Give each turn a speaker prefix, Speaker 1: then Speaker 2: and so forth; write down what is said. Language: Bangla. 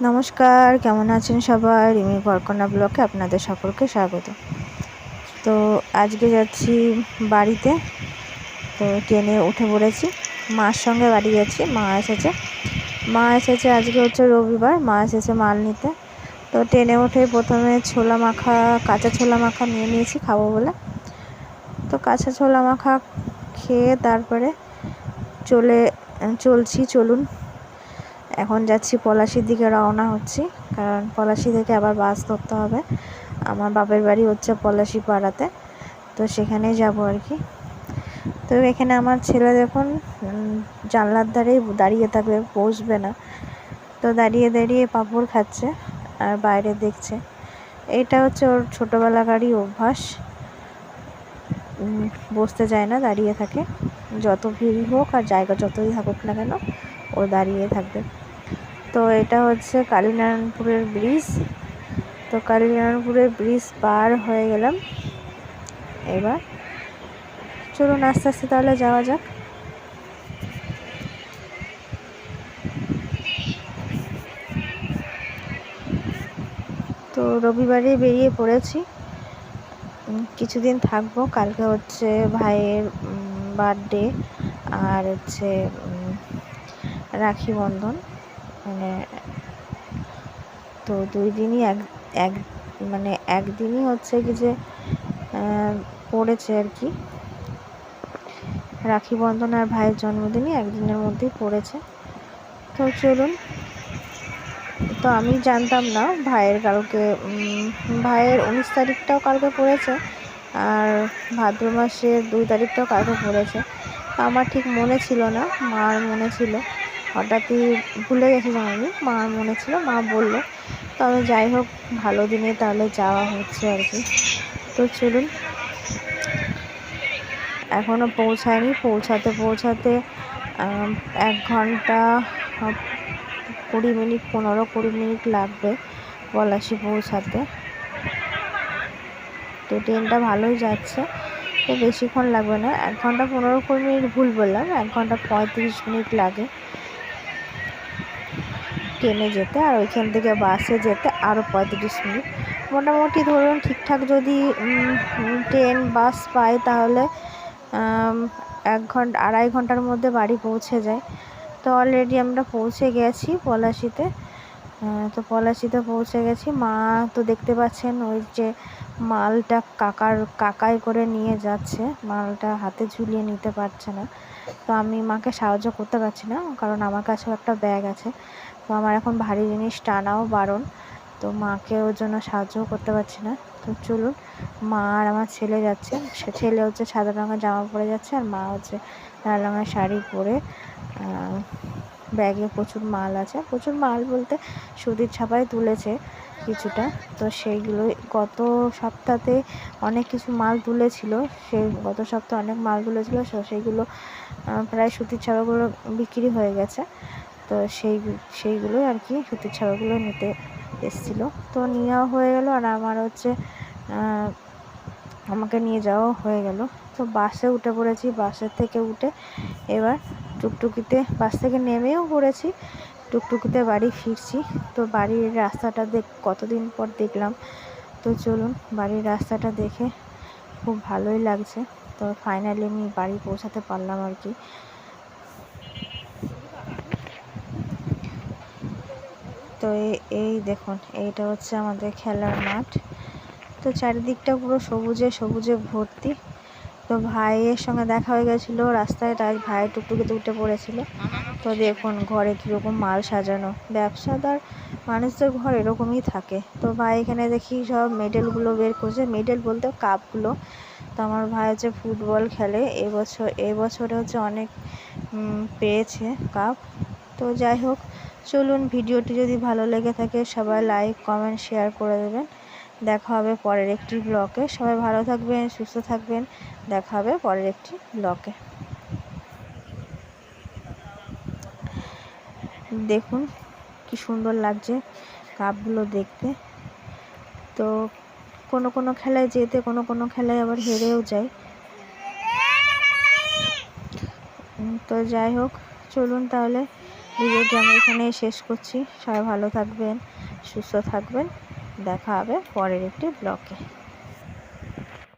Speaker 1: নমস্কার, কেমন আছেন সবাই? রিমি বরকন্যা ব্লগে আপনাদের সকলকে স্বাগত। তো আজকে যাচ্ছি বাড়িতে। তো ট্রেনে উঠে পড়েছি, মার সঙ্গে বাড়ি যাচ্ছি। মা এসেছে আজকে হচ্ছে রবিবার, মা এসেছে মাল নিতে। তো ট্রেনে উঠে প্রথমে কাঁচা ছোলা মাখা নিয়ে নিয়েছি খাবো বলে। তো কাঁচা ছোলা মাখা খেয়ে তারপরে চলুন এখন যাচ্ছি পলাশির দিকে, রওনা হচ্ছি। কারণ পলাশি থেকে আবার বাস ধরতে হবে। আমার বাপের বাড়ি হচ্ছে পলাশি পাড়াতে, তো সেখানেই যাব আর কি। তো এখানে আমার ছেলে দেখুন জানলার ধারেই দাঁড়িয়ে থাকবে, বসবে না। তো দাঁড়িয়ে দাঁড়িয়ে পাঁপড় খাচ্ছে আর বাইরে দেখছে। এটা হচ্ছে ওর ছোটোবেলাকারই অভ্যাস, বসতে যায় না, দাঁড়িয়ে থাকে। যত ভিড় হোক আর জায়গা যতই থাকুক না কেন, ও দাঁড়িয়ে থাকবে। তো এটা হচ্ছে কালীনারায়ণপুরের ব্রিজ। তো কালীনারায়ণপুরের ব্রিজ পার হয়ে গেলাম। এবার চলুন আস্তে আস্তে তাহলে যাওয়া যাক। তো রবিবারে বেরিয়ে পড়েছি, কিছুদিন থাকবো। কালকে হচ্ছে ভাইয়ের বার্থডে আর হচ্ছে রাখি বন্ধন, মানে তো দুই দিনই একদিনই হচ্ছে কি যে পড়েছে আর কি। রাখি বন্ধন আর ভাইয়ের জন্মদিনই একদিনের মধ্যেই পড়েছে। তো চলুন। তো আমি জানতাম না ভাইয়ের 19 তারিখটাও কালকে পড়েছে, আর ভাদ্র মাসের 2 তারিখটাও কালকে পড়েছে। আমার ঠিক মনে ছিল না, মার মনে ছিল। হঠাৎই ভুলে গেছিলাম আমি, মার মনে ছিল, মা বললো। তো আমি যাই হোক, ভালো দিনে তাহলে যাওয়া হচ্ছে আর কি। তো চলুন, এখনও পৌঁছায়নি। পৌঁছাতে 1 ঘন্টা 15-20 মিনিট লাগবে পলাশি পৌঁছাতে। তো ট্রেনটা ভালোই যাচ্ছে, তো বেশিক্ষণ লাগবে না। 1 ঘন্টা 15-20 মিনিট ভুল বললাম, 1 ঘন্টা 35 মিনিট লাগে ট্রেনে যেতে, আর ওইখান থেকে বাসে যেতে আরও 35 মিনিট। মোটামুটি ধরুন ঠিকঠাক যদি ট্রেন বাস পাই তাহলে 2.5 ঘন্টার মধ্যে বাড়ি পৌঁছে যায়। তো অলরেডি আমরা পৌঁছে গেছি পলাশিতে। তো পলাশিতে পৌঁছে গেছি। মা তো দেখতে পাচ্ছেন ওই যে মালটা কাকায় করে নিয়ে যাচ্ছে, মালটা হাতে ঝুলিয়ে নিতে পারছে না। তো আমি মাকে সাহায্য করতে পারছি না, কারণ আমার কাছেও একটা ব্যাগ আছে। তো আমার এখন ভারী জিনিস টানাও বারণ, তো মাকে ওর জন্য সাহায্যও করতে পারছি না। তো চলুন, মা আর আমার ছেলে যাচ্ছে। ছেলে হচ্ছে সাদা রঙের জামা পরে যাচ্ছে, আর মা হচ্ছে লাল রঙের শাড়ি পরে। ব্যাগে প্রচুর মাল আছে, প্রচুর মাল বলতে সুতির ছাপায় তুলেছে কিছুটা। তো সেইগুলোই গত সপ্তাহে অনেক কিছু মাল তুলেছিল, গত সপ্তাহে অনেক মাল তুলেছিল, সেইগুলো প্রায় সুতির ছাপাগুলো বিক্রি হয়ে গেছে। তো সেইগুলোই আর কি, সুতির ছাপাগুলো নিতে এসেছিলো। তো নেওয়া হয়ে গেল, আর আমার হচ্ছে আমাকে নিয়ে যাওয়া হয়ে গেল। তো বাসে উঠে পড়েছি। বাসের থেকে উঠে এবার টুকটুকিতে, বাস থেকে নেমেও পড়েছি, টুকটুকিতে বাড়ি ফিরছি। তো বাড়ির রাস্তাটা কতদিন পর দেখলাম। তো চলুন, বাড়ির রাস্তাটা দেখে খুব ভালোই লাগছে। তো ফাইনালি আমি বাড়ি পৌঁছাতে পারলাম আর কি। তো এই দেখুন, এইটা হচ্ছে আমাদের খেলার মাঠ। তো চারিদিকটা পুরো সবুজে সবুজে ভর্তি। তো ভাইয়ের সঙ্গে দেখা হয়ে গেছিলো রাস্তায়, তাই ভাই টুকটুকিতে উঠে পড়েছিল। তো দেখুন ঘরে কীরকম মাল সাজানো, ব্যবসাদার মানুষদের ঘর এরকমই থাকে। তো ভাই এখানে দেখি সব মেডেলগুলো বের করছে, মেডেল বলতে কাপগুলো। তো আমার ভাই হচ্ছে ফুটবল খেলে, এবছরে হচ্ছে অনেক পেয়েছে কাপ। তো যাই হোক, চলুন, ভিডিওটি যদি ভালো লেগে থাকে সবাই লাইক কমেন্ট শেয়ার করে দেবেন। দেখা হবে পরের একটি ব্লগে। সবাই ভালো থাকবেন, সুস্থ থাকবেন। দেখা হবে পরের একটি ব্লগে। দেখুন কি সুন্দর লাগছে কাপগুলো দেখতে। তো কোনো খেলায় যেতে, কোনো খেলায় আবার হেরেও যায়। তো যাই হোক, চলুন তাহলে ভিডিওটি আমি এখানেই শেষ করছি। সবাই ভালো থাকবেন, সুস্থ থাকবেন। দেখা হবে পরের একটি ব্লগে।